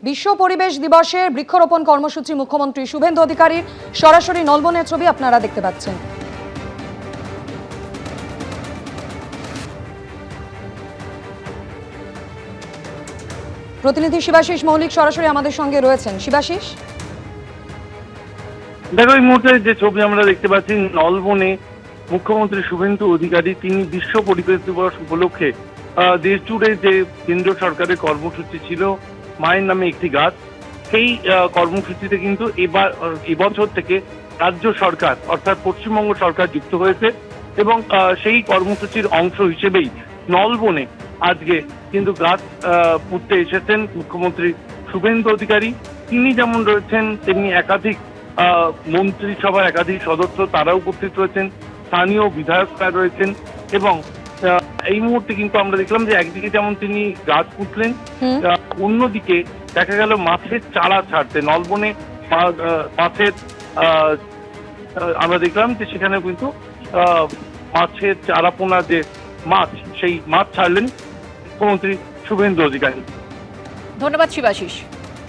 বিশ্ব পরিবেশ দিবসের বৃক্ষরোপণ কর্মসূচি মুখ্যমন্ত্রী শুভেন্দু অধিকারীর সরাসরি নলবনের ছবি আপনারা দেখতে পাচ্ছেন। প্রতিনিধি শিবাশিস মৌলিক সরাসরি আমাদের সঙ্গে রয়েছেন। শিবাশিস, দেখো এই মুহূর্তে যে ছবি আমরা দেখতে পাচ্ছি নলবনে মুখ্যমন্ত্রী শুভেন্দু অধিকারী তিনি বিশ্ব পরিবেশ দিবস উপলক্ষে দেশ জুড়ে যে কেন্দ্র সরকারের কর্মসূচি ছিল মায়ের নামে একটি গাছ, সেই কর্মসূচিতে কিন্তু এবছর থেকে রাজ্য সরকার অর্থাৎ পশ্চিমবঙ্গ সরকার যুক্ত হয়েছে এবং সেই কর্মসূচির অংশ হিসেবেই নলবনে আজকে কিন্তু গাছ পুঁততে এসেছেন মুখ্যমন্ত্রী শুভেন্দু অধিকারী। তিনি যেমন রয়েছেন তেমনি একাধিক মন্ত্রিসভার একাধিক সদস্য তারা উপস্থিত রয়েছেন, স্থানীয় বিধায়করা রয়েছেন এবং এই মুহূর্তে কিন্তু আমরা দেখলাম যে একদিকে যেমন তিনি গাছ পুঁতলেন, অন্যদিকে দেখা গেল মাছের চারা ছাড়তে নলবনে মাছের আমরা দেখলাম যে সেখানে কিন্তু মাছের চারাপোনা যে মাছ সেই মাছ ছাড়লেন মুখ্যমন্ত্রী শুভেন্দু অধিকারী। ধন্যবাদ শিবাশিস।